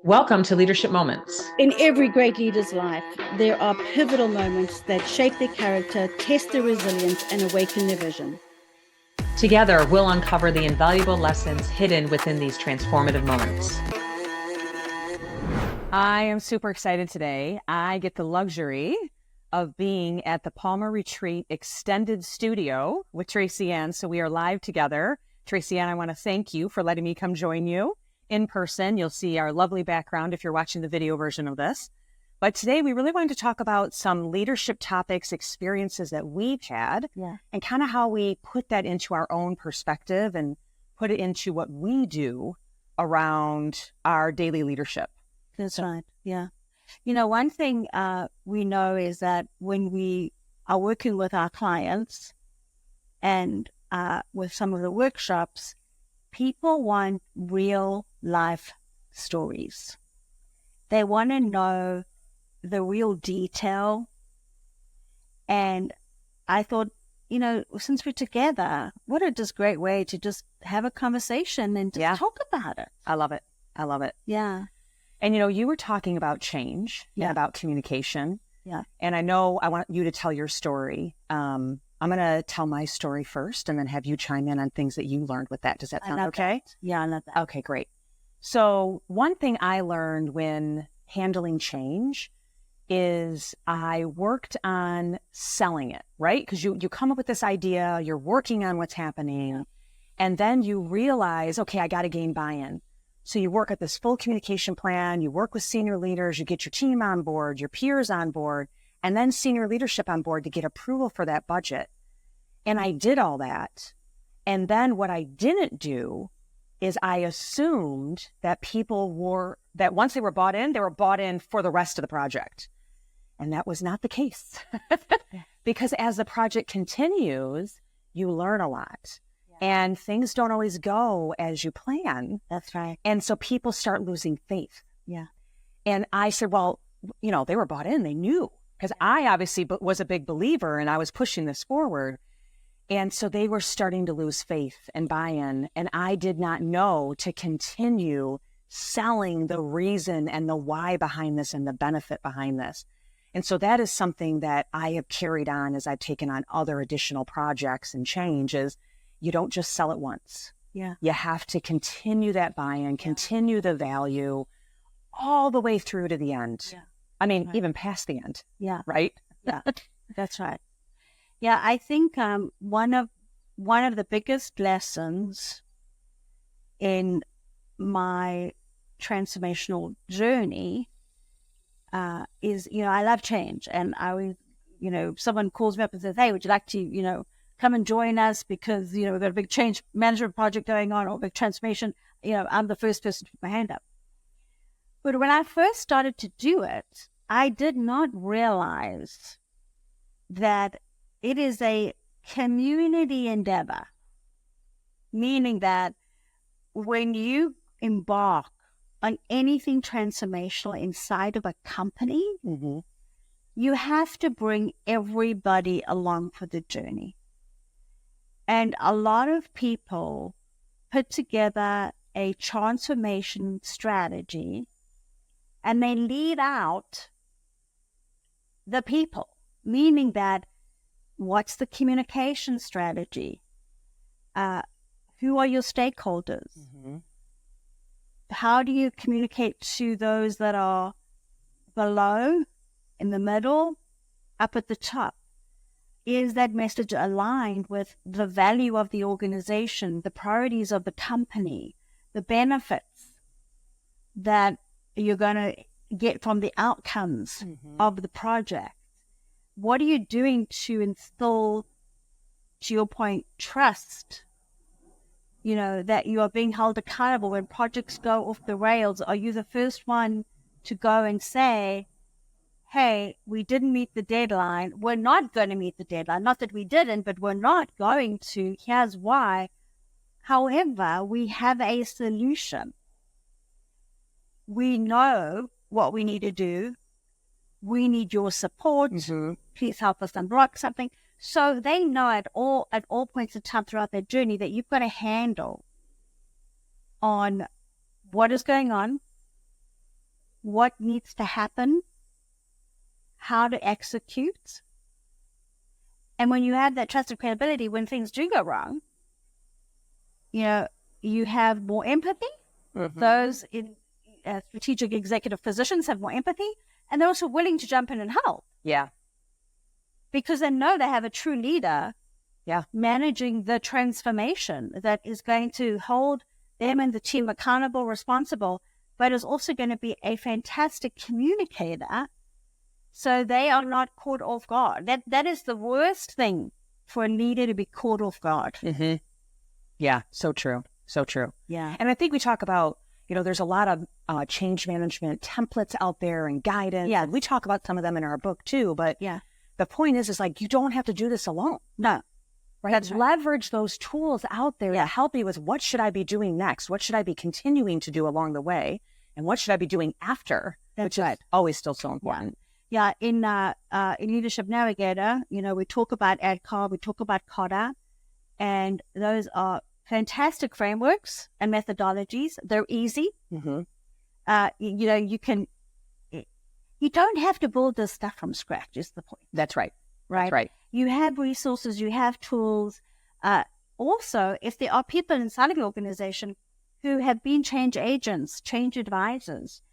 Welcome to Leadership Moments. In every great leader's life, there are pivotal moments that shape their character, test their resilience, and awaken their vision. Together, we'll uncover the invaluable lessons hidden within these transformative moments. I am super excited today. I get the luxury of being at the Palmer Retreat Extended Studio with Tracy Ann. So we are live together. Tracy Ann, I want to thank you for letting me come join you in person. You'll see our lovely background if you're watching the video version of this. But today we really wanted to talk about some leadership topics, experiences that we've had, and kind of how we put that into our own perspective and put it into what we do around our daily leadership. That's right. Yeah. You know, one thing we know is that when we are working with our clients and with some of the workshops, people want real life stories. They want to know the real detail. And I thought, you know, since we're together, what a just great way to just have a conversation and just talk about it. I love it. I love it. Yeah. And, you know, you were talking about change and about communication. Yeah. And I know I want you to tell your story. I'm going to tell my story first and then have you chime in on things that you learned with that. Does that sound okay? Yeah, I love that. Okay, great. So one thing I learned when handling change is I worked on selling it, right? Because you come up with this idea, you're working on what's happening, and then you realize, okay, I got to gain buy-in. So you work at this full communication plan, you work with senior leaders, you get your team on board, your peers on board, and then senior leadership on board to get approval for that budget. And I did all that. And then what I didn't do is I assumed that that once they were bought in for the rest of the project. And that was not the case. Because as the project continues, you learn a lot. And things don't always go as you plan. That's right. And so people start losing faith. Yeah. And I said, well, you know, they were bought in. They knew. Because I obviously was a big believer and I was pushing this forward. And so they were starting to lose faith and buy-in. And I did not know to continue selling the reason and the why behind this and the benefit behind this. And so that is something that I have carried on as I've taken on other additional projects and changes. You don't just sell it once. Yeah. You have to continue that buy-in, continue the value all the way through to the end. Yeah. I mean, even past the end. Yeah. Right? Yeah. That's right. Yeah. I think one of the biggest lessons in my transformational journey is, you know, I love change. And I always, you know, someone calls me up and says, hey, would you like to, you know, come and join us because, you know, we've got a big change management project going on or a big transformation, you know, I'm the first person to put my hand up. But when I first started to do it, I did not realize that it is a community endeavor, meaning that when you embark on anything transformational inside of a company, you have to bring everybody along for the journey. And a lot of people put together a transformation strategy and they lead out the people, meaning that what's the communication strategy? Who are your stakeholders? How do you communicate to those that are below, in the middle, up at the top? Is that message aligned with the value of the organization, the priorities of the company, the benefits that you're going to get from the outcomes of the project? What are you doing to instill, to your point, trust? You know, that you are being held accountable when projects go off the rails. Are you the first one to go and say, hey, we didn't meet the deadline. We're not going to meet the deadline. Not that we didn't, but we're not going to. Here's why. However, we have a solution. We know what we need to do. We need your support. Please help us unblock something. So they know at all points in time throughout their journey that you've got a handle on what is going on, what needs to happen, how to execute. And when you have that trust and credibility, when things do go wrong, you have more empathy. Mm-hmm. Those in strategic executive positions have more empathy, and they're also willing to jump in and help. Yeah. Because they know they have a true leader managing the transformation that is going to hold them and the team accountable, responsible, but is also going to be a fantastic communicator, so they are not caught off guard. That is the worst thing for a leader, to be caught off guard. Mm-hmm. Yeah, so true. So true. Yeah. And I think we talk about, there's a lot of change management templates out there and guidance. Yeah. We talk about some of them in our book too, but Yeah. the point is like, you don't have to do this alone. No. Right? That's right. Leverage those tools out there to help you with what should I be doing next? What should I be continuing to do along the way? And what should I be doing after? That's which right. is always still so important. Yeah. In Leadership Navigator, we talk about ADKAR, we talk about CODA, and those are fantastic frameworks and methodologies. They're easy. Mm-hmm. You don't have to build this stuff from scratch, is the point. That's right. Right? That's right. You have resources, you have tools. Also, if there are people inside of the organization who have been change agents, change advisors,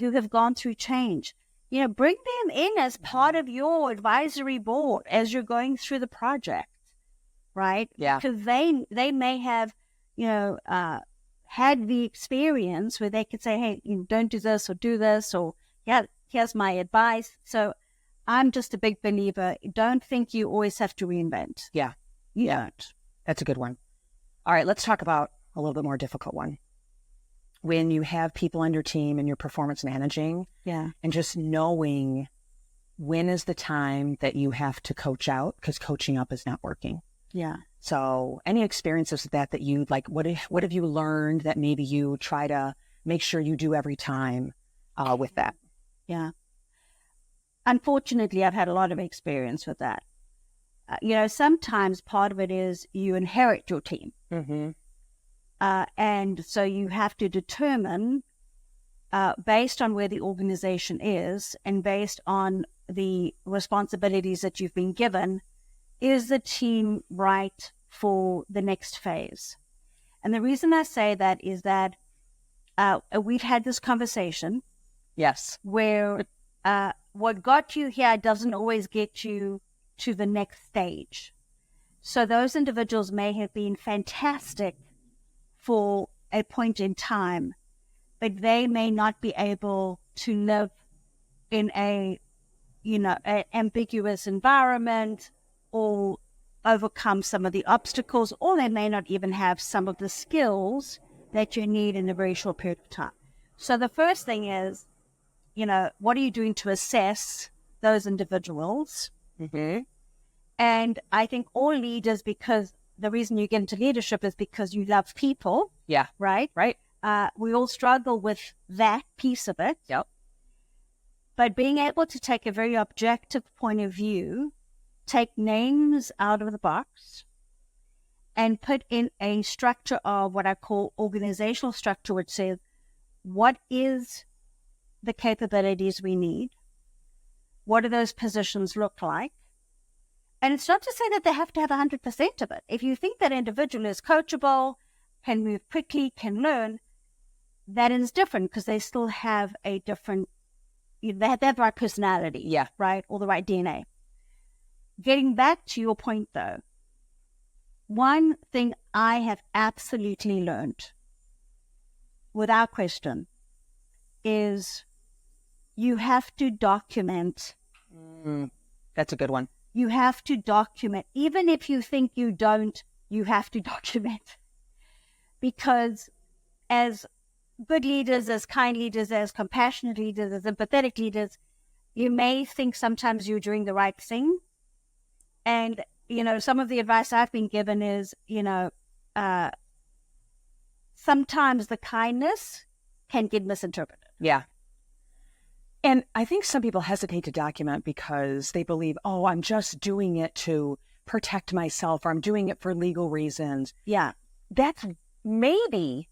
who have gone through change, bring them in as part of your advisory board as you're going through the project, right? Yeah. Because they may have, had the experience where they could say, hey, don't do this or do this, or here's my advice. So I'm just a big believer. Don't think you always have to reinvent. Yeah. You don't. That's a good one. All right, let's talk about a little bit more difficult one. When you have people on your team and you're performance managing, and just knowing when is the time that you have to coach out because coaching up is not working. Yeah. So any experiences with that you like, what have you learned that maybe you try to make sure you do every time with that? Yeah. Unfortunately, I've had a lot of experience with that. Sometimes part of it is you inherit your team. Mm-hmm. And so you have to determine, based on where the organization is and based on the responsibilities that you've been given, is the team right for the next phase? And the reason I say that is that we've had this conversation. Yes. Where what got you here doesn't always get you to the next stage. So those individuals may have been fantastic for a point in time, but they may not be able to live in an ambiguous environment or overcome some of the obstacles, or they may not even have some of the skills that you need in a very short period of time. So the first thing is, what are you doing to assess those individuals? Mm-hmm. And I think all leaders, because the reason you get into leadership is because you love people. Yeah. Right? Right. We all struggle with that piece of it. Yep. But being able to take a very objective point of view, take names out of the box, and put in a structure of what I call organizational structure, which says, what is the capabilities we need? What do those positions look like? And it's not to say that they have to have 100% of it. If you think that individual is coachable, can move quickly, can learn, that is different because they still have a different, they have the right personality, right? Or the right DNA. Getting back to your point though, one thing I have absolutely learned, without question, is you have to document. That's a good one. You have to document. Even if you think you don't, you have to document. Because as good leaders, as kind leaders, as compassionate leaders, as empathetic leaders, you may think sometimes you're doing the right thing. And, some of the advice I've been given is, sometimes the kindness can get misinterpreted. Yeah. And I think some people hesitate to document because they believe, oh, I'm just doing it to protect myself, or I'm doing it for legal reasons. Yeah. That's maybe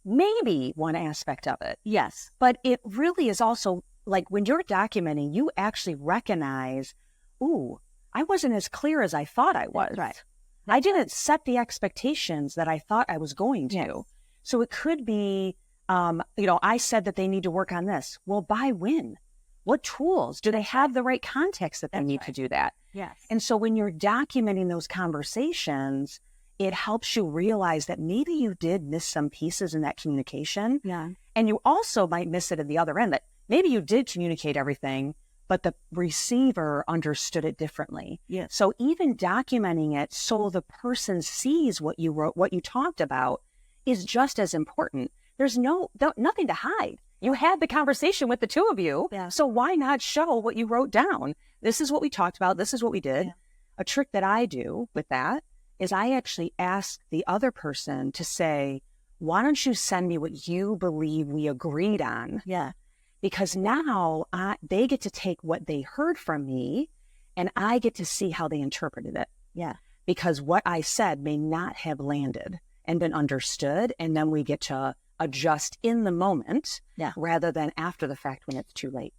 one aspect of it. Yes. But it really is also like when you're documenting, you actually recognize, ooh, I wasn't as clear as I thought I was. That's right. I didn't set the expectations that I thought I was going to. Yes. So it could be, I said that they need to work on this. Well, by when? What tools? Do they have the right context that they need to do that? Yes. And so when you're documenting those conversations, it helps you realize that maybe you did miss some pieces in that communication. Yeah. And you also might miss it at the other end, that maybe you did communicate everything, but the receiver understood it differently. Yes. So even documenting it so the person sees what you wrote, what you talked about, is just as important. There's nothing to hide. You had the conversation with the two of you. Yeah. So why not show what you wrote down? This is what we talked about. This is what we did. Yeah. A trick that I do with that is I actually ask the other person to say, why don't you send me what you believe we agreed on? Yeah. Because now they get to take what they heard from me and I get to see how they interpreted it. Yeah. Because what I said may not have landed and been understood. And then we get to adjust in the moment rather than after the fact when it's too late.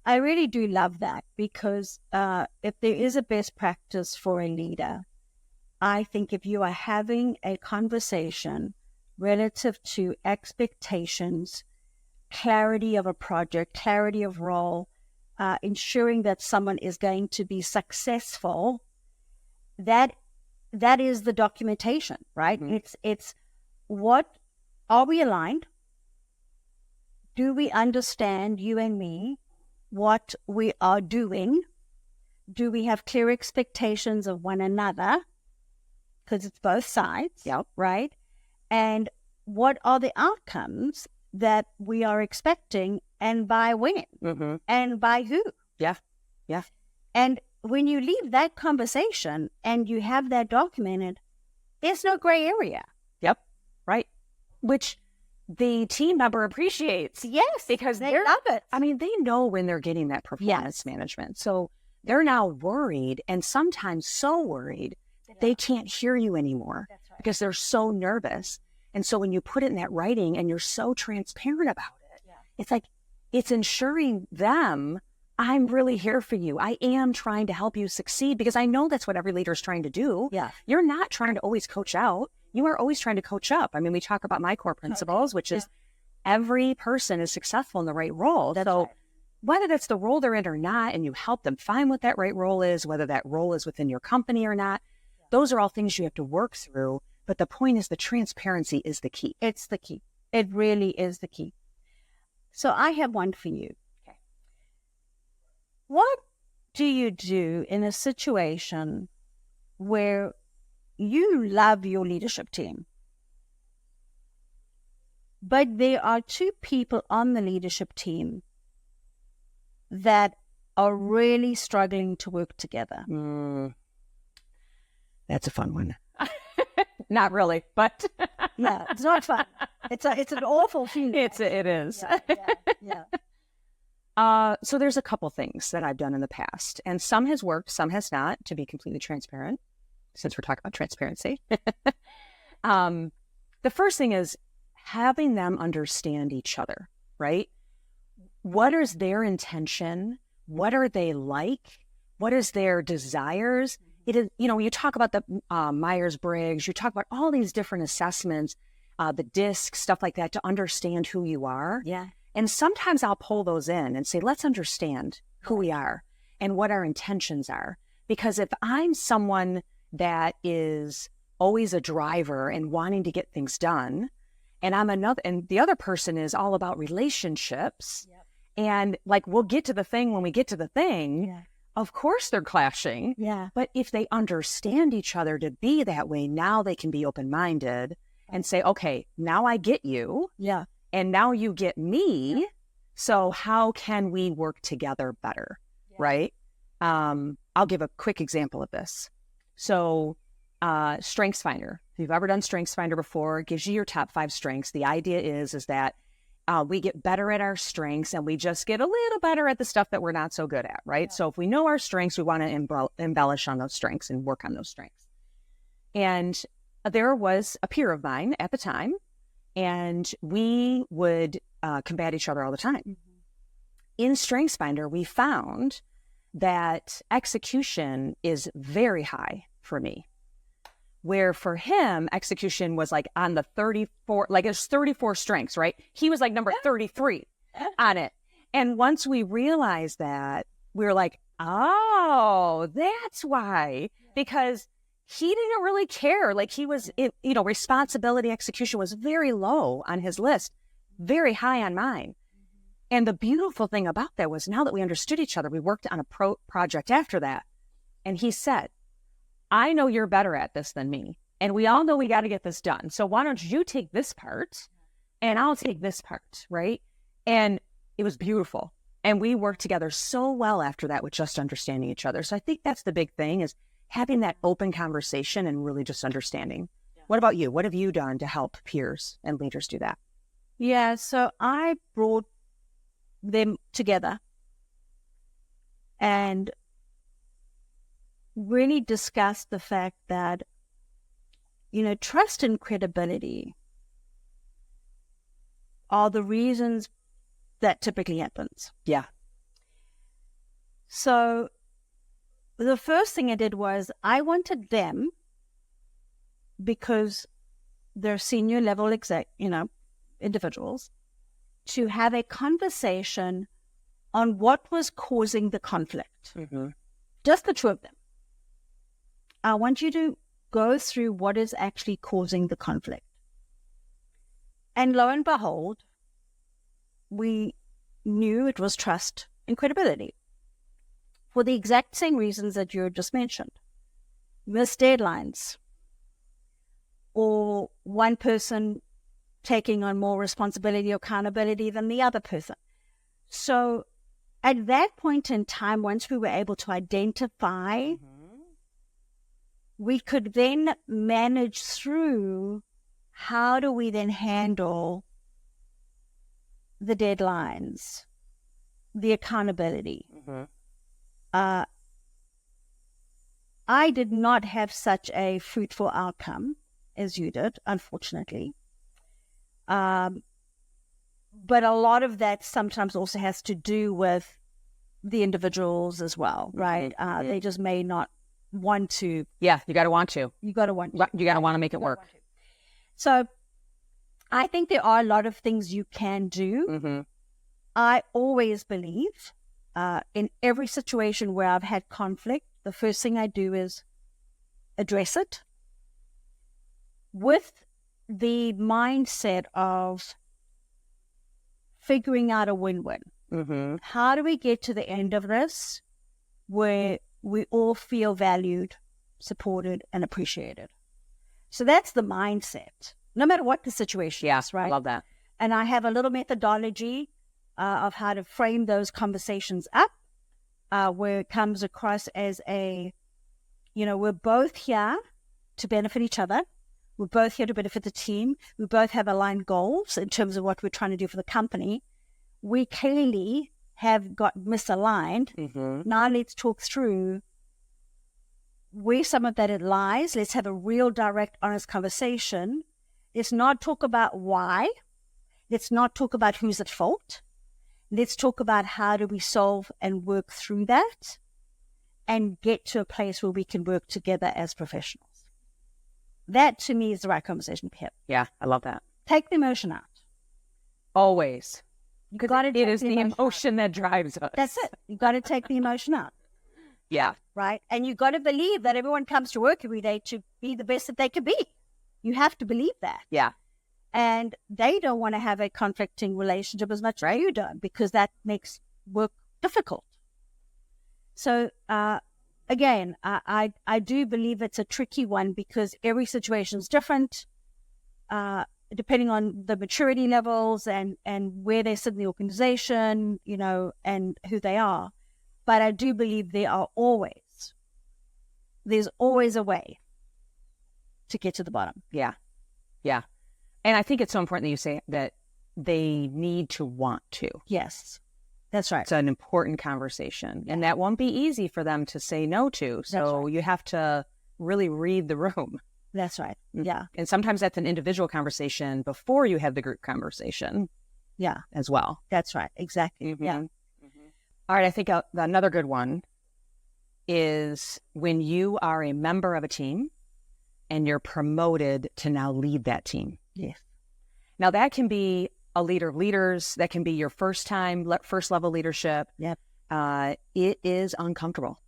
I really do love that, because if there is a best practice for a leader, I think if you are having a conversation relative to expectations, clarity of a project, clarity of role, ensuring that someone is going to be successful, that is the documentation, right? Mm-hmm. It's what, are we aligned? Do we understand, you and me, what we are doing? Do we have clear expectations of one another? Because it's both sides, right? And what are the outcomes that we are expecting, and by when, and by who? Yeah. And when you leave that conversation and you have that documented, there's no gray area. Yep. Right. Which the team member appreciates. Yes, because they love it. I mean, they know when they're getting that performance management. So they're now worried, and sometimes so worried that they can't hear you anymore. That's right. Because they're so nervous. And so when you put it in that writing and you're so transparent about it, it's like, it's ensuring them, I'm really here for you. I am trying to help you succeed, because I know that's what every leader is trying to do. Yeah. You're not trying to always coach out. You are always trying to coach up. I mean, we talk about my core principles, which is every person is successful in the right role. So whether that's the role they're in or not, and you help them find what that right role is, whether that role is within your company or not, those are all things you have to work through. But the point is, the transparency is the key. It's the key. It really is the key. So I have one for you. Okay. What do you do in a situation where you love your leadership team, but there are two people on the leadership team that are really struggling to work together? That's a fun one. Not really, but yeah, it's not fun. It's an awful feeling. It is. So there's a couple things that I've done in the past, and some has worked, some has not, to be completely transparent, since we're talking about transparency. The first thing is having them understand each other, right? What is their intention? What are they like? What is their desires? It is, when you talk about the Myers-Briggs, you talk about all these different assessments, the DISC, stuff like that, to understand who you are. Yeah. And sometimes I'll pull those in and say, let's understand who we are and what our intentions are. Because if I'm someone that is always a driver and wanting to get things done, and the other person is all about relationships, and like, we'll get to the thing when we get to the thing. Of course they're clashing. But if they understand each other to be that way, now they can be open-minded and say, okay, now I get you. And now you get me. So how can we work together better? Right? I'll give a quick example of this. So StrengthsFinder. If you've ever done StrengthsFinder before, it gives you your top 5 strengths. The idea is that we get better at our strengths, and we just get a little better at the stuff that we're not so good at, right? So if we know our strengths, we want to embellish on those strengths and work on those strengths. And there was a peer of mine at the time, and we would combat each other all the time. in StrengthsFinder, we found that execution is very high for me, where for him, execution was like on the 34, like it's 34 strengths, right? He was like number 33 on it. And once we realized that, we were like, oh, that's why, because he didn't really care. Like he was, responsibility execution was very low on his list, very high on mine. And the beautiful thing about that was now that we understood each other, we worked on a project after that. And he said, I know you're better at this than me. And we all know we got to get this done. So why don't you take this part and I'll take this part, right? And it was beautiful. And we worked together so well after that with just understanding each other. So I think that's the big thing, is having that open conversation and really just understanding. Yeah. What about you? What have you done to help peers and leaders do that? Yeah, so I brought them together and really discussed the fact that, trust and credibility are the reasons that typically happens. Yeah. So the first thing I did was I wanted them, because they're senior level individuals, to have a conversation on what was causing the conflict. Mm-hmm. Just the two of them. I want you to go through what is actually causing the conflict. And lo and behold, we knew it was trust and credibility, for the exact same reasons that you just mentioned. Missed deadlines, or one person taking on more responsibility or accountability than the other person. So at that point in time, once we were able to identify, we could then manage through how do we then handle the deadlines, the accountability. I did not have such a fruitful outcome as you did, unfortunately. But a lot of that sometimes also has to do with the individuals as well, right? They just may not want to. Yeah, you got to want to. You got to want to. You got to want to make it work. So I think there are a lot of things you can do. Mm-hmm. I always believe in every situation where I've had conflict, the first thing I do is address it with the mindset of figuring out a win-win. Mm-hmm. How do we get to the end of this where we all feel valued, supported, and appreciated? So that's the mindset, no matter what the situation is, right? I love that. And I have a little methodology of how to frame those conversations up, where it comes across as we're both here to benefit each other. We're both here to benefit the team. We both have aligned goals in terms of what we're trying to do for the company. We clearly have got misaligned. Mm-hmm. Now let's talk through where some of that lies. Let's have a real, direct, honest conversation. Let's not talk about why. Let's not talk about who's at fault. Let's talk about how do we solve and work through that and get to a place where we can work together as professionals. That, to me, is the right conversation to have. Yeah, I love that. Take the emotion out. Always. Because it is the emotion that drives us. That's it. You got to take the emotion out. Yeah. Right? And you got to believe that everyone comes to work every day to be the best that they can be. You have to believe that. Yeah. And they don't want to have a conflicting relationship as much as you do, because that makes work difficult. So, again, I do believe it's a tricky one because every situation is different, depending on the maturity levels and where they sit in the organization, and who they are. But I do believe there's always a way to get to the bottom. Yeah. Yeah. And I think it's so important that you say that they need to want to. Yes, that's right. It's an important conversation. And that won't be easy for them to say no to. So you have to really read the room. That's right. Yeah. And sometimes that's an individual conversation before you have the group conversation. Yeah. As well. That's right. Exactly. Mm-hmm. Yeah. Mm-hmm. All right. I think another good one is when you are a member of a team and you're promoted to now lead that team. Yes. Now that can be a leader of leaders. That can be your first level leadership. Yep. It is uncomfortable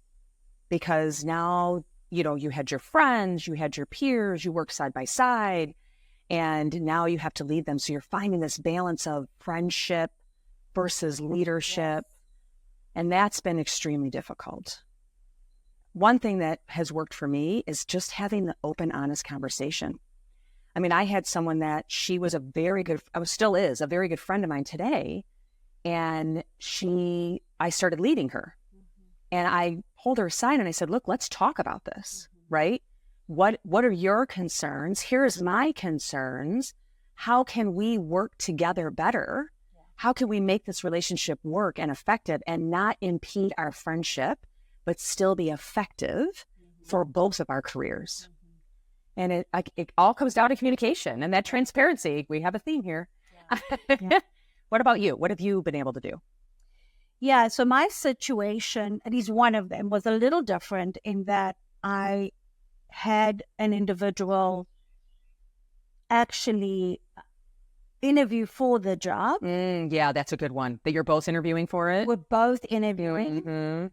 because now, you had your friends, you had your peers, you work side by side, and now you have to lead them. So you're finding this balance of friendship versus leadership. Yes. And that's been extremely difficult. One thing that has worked for me is just having the open, honest conversation. I mean, I had someone that she was still is a very good friend of mine today. And I started leading her. And I pulled her aside and I said, look, let's talk about this, right? What are your concerns? Here's my concerns. How can we work together better? How can we make this relationship work and effective and not impede our friendship, but still be effective for both of our careers? And it all comes down to communication and that transparency. We have a theme here. Yeah. What about you? What have you been able to do? Yeah, so my situation, at least one of them, was a little different in that I had an individual actually interview for the job. Yeah, that's a good one. That you're both interviewing for it? We're both interviewing. Mm-hmm.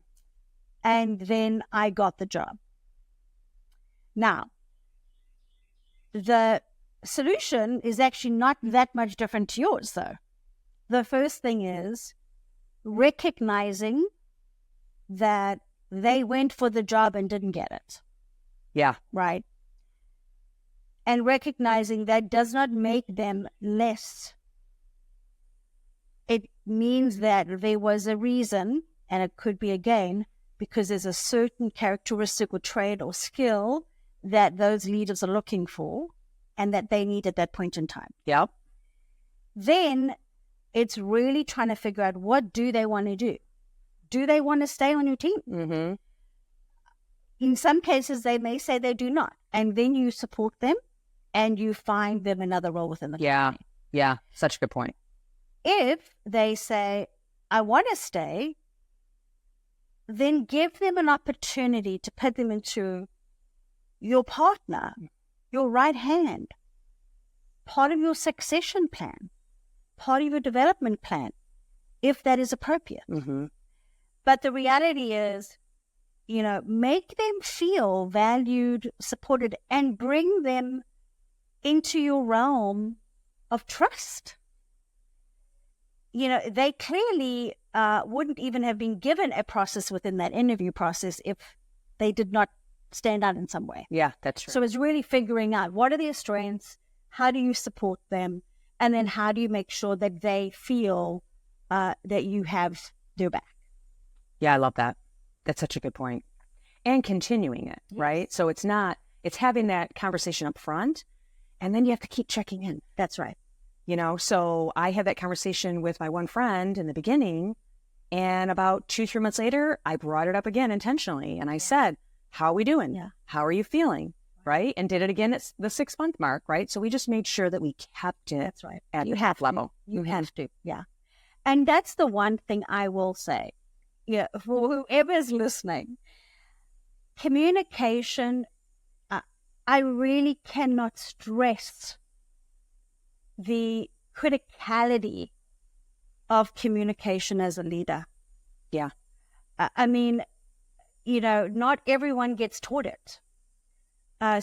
And then I got the job. Now, the solution is actually not that much different to yours, though. The first thing is recognizing that they went for the job and didn't get it. Yeah. Right. And recognizing that does not make them less. It means that there was a reason, and it could be, again, because there's a certain characteristic or trait or skill that those leaders are looking for and that they need at that point in time. Yep. Then it's really trying to figure out, what do they want to do? Do they want to stay on your team? Mm-hmm. In some cases, they may say they do not. And then you support them and you find them another role within the company. Yeah. Such a good point. If they say, I want to stay, then give them an opportunity to put them into your partner, your right hand, part of your succession plan, part of your development plan, if that is appropriate. Mm-hmm. But the reality is, make them feel valued, supported, and bring them into your realm of trust. They clearly wouldn't even have been given a process within that interview process if they did not stand out in some way. Yeah, that's true. So it's really figuring out, what are their strengths? How do you support them? And then how do you make sure that they feel that you have their back? Yeah, I love that. That's such a good point. And continuing it, yes. Right? So it's having that conversation up front, and then you have to keep checking in. That's right. So I had that conversation with my one friend in the beginning, and about 2-3 months later, I brought it up again intentionally. And I said, how are we doing? Yeah. How are you feeling? Right? And did it again at the 6-month mark, right? So we just made sure that we kept it. That's right. At that level. You have to. Yeah. And that's the one thing I will say. Yeah, for whoever is listening, communication, I really cannot stress the criticality of communication as a leader. Yeah. I mean, not everyone gets taught it.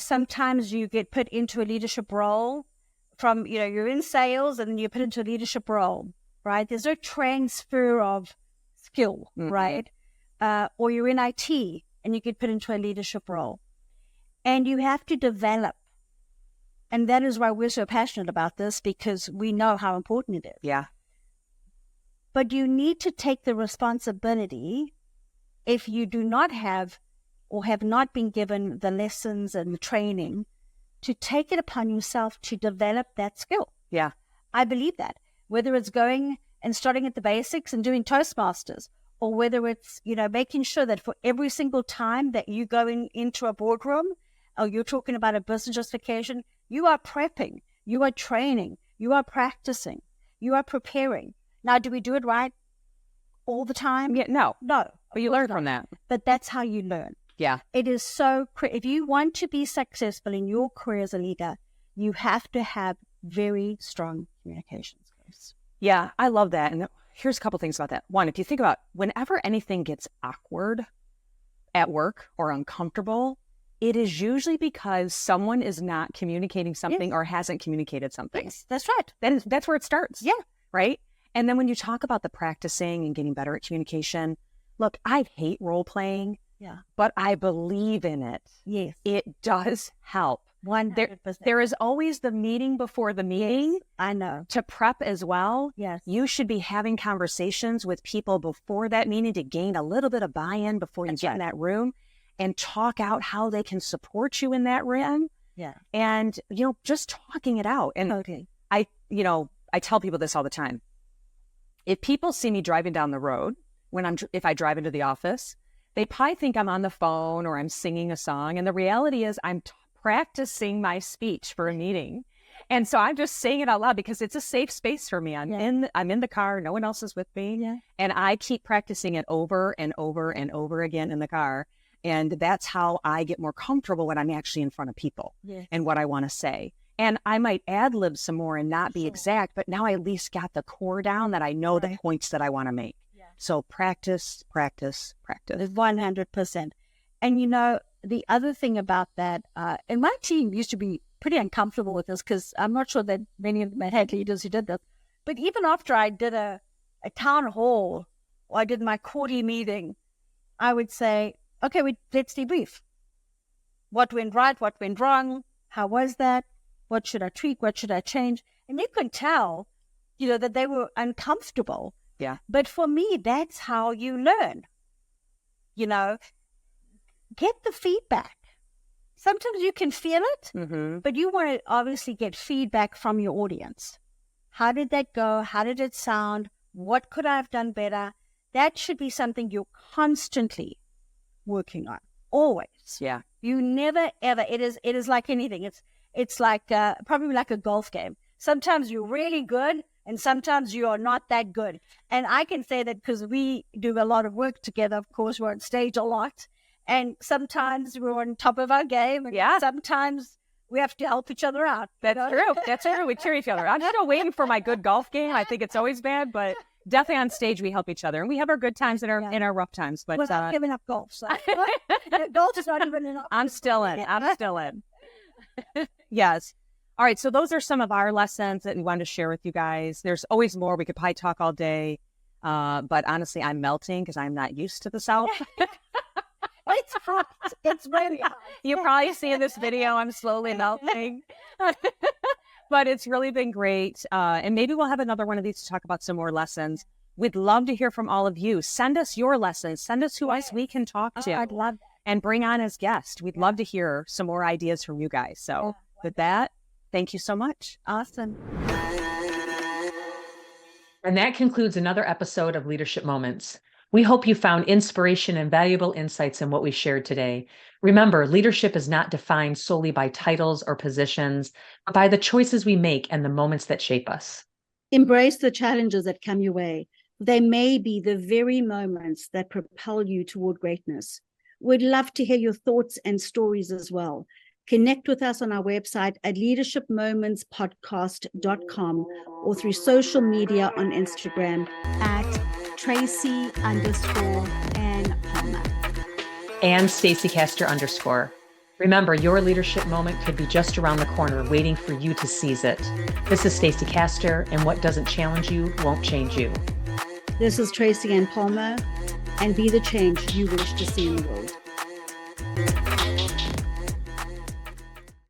Sometimes you get put into a leadership role from, you're in sales and then you're put into a leadership role, right? There's no transfer of skill, mm-hmm. right? Or you're in IT and you get put into a leadership role. And you have to develop. And that is why we're so passionate about this, because we know how important it is. Yeah. But you need to take the responsibility if you do not have or have not been given the lessons and the training to take it upon yourself to develop that skill. Yeah. I believe that. Whether it's going and starting at the basics and doing Toastmasters, or whether it's, making sure that for every single time that you go into a boardroom or you're talking about a business justification, you are prepping, you are training, you are practicing, you are preparing. Now, do we do it right? all the time. Yeah, no, No. but you learn from that. But that's how you learn. Yeah. It is so, if you want to be successful in your career as a leader, you have to have very strong communication skills. Yeah, I love that. And here's a couple things about that. One, if you think about whenever anything gets awkward at work or uncomfortable, it is usually because someone is not communicating something or hasn't communicated something. Yes, that's right. That's where it starts. Yeah. Right? And then when you talk about the practicing and getting better at communication, look, I hate role playing. Yeah. But I believe in it. Yes. It does help. 100%. There is always the meeting before the meeting. Yes, I know. To prep as well. Yes. You should be having conversations with people before that meeting to gain a little bit of buy-in before you get in that room and talk out how they can support you in that room. Yeah. And, just talking it out. And I tell people this all the time. If people see me driving down the road, if I drive into the office, they probably think I'm on the phone or I'm singing a song. And the reality is I'm practicing my speech for a meeting. And so I'm just saying it out loud because it's a safe space for me. I'm in the car. No one else is with me. Yeah. And I keep practicing it over and over and over again in the car. And that's how I get more comfortable when I'm actually in front of people and what I want to say. And I might ad-lib some more and not be exact, but now I at least got the core down that I know the points that I want to make. So practice, practice, practice. 100%. And the other thing about that, and my team used to be pretty uncomfortable with this because I'm not sure that many of them had leaders who did this. But even after I did a town hall or I did my quarterly meeting, I would say, okay, let's debrief. What went right? What went wrong? How was that? What should I tweak? What should I change? And you can tell, that they were uncomfortable. Yeah. But for me, that's how you learn. Get the feedback. Sometimes you can feel it, but you want to obviously get feedback from your audience. How did that go? How did it sound? What could I have done better? That should be something you're constantly working on. Always. Yeah. You never, ever. It is like anything. It's like probably like a golf game. Sometimes you're really good and sometimes you are not that good. And I can say that because we do a lot of work together. Of course, we're on stage a lot. And sometimes we're on top of our game. And sometimes we have to help each other out. That's true. That's true. We cheer each other. I'm still waiting for my good golf game. I think it's always bad, but definitely on stage we help each other. And we have our good times and our rough times. But I'm giving up golf. So. Golf is not even enough. I'm still in. Yes. All right. So those are some of our lessons that we wanted to share with you guys. There's always more. We could probably talk all day. But honestly, I'm melting because I'm not used to the South. It's hot. It's really hot. You probably see in this video, I'm slowly melting. But it's really been great. And maybe we'll have another one of these to talk about some more lessons. We'd love to hear from all of you. Send us your lessons. Send us who else we can talk to. I'd love that. And bring on as guests. We'd love to hear some more ideas from you guys. So with that, thank you so much. Awesome. And that concludes another episode of Leadership Moments. We hope you found inspiration and valuable insights in what we shared today. Remember, leadership is not defined solely by titles or positions, but by the choices we make and the moments that shape us. Embrace the challenges that come your way. They may be the very moments that propel you toward greatness. We'd love to hear your thoughts and stories as well. Connect with us on our website at leadershipmomentspodcast.com or through social media on Instagram at Tracy_Ann Palmer. And Stacy Castor_. Remember, your leadership moment could be just around the corner, waiting for you to seize it. This is Stacy Castor, and what doesn't challenge you won't change you. This is Tracy Ann Palmer, and be the change you wish to see in the world.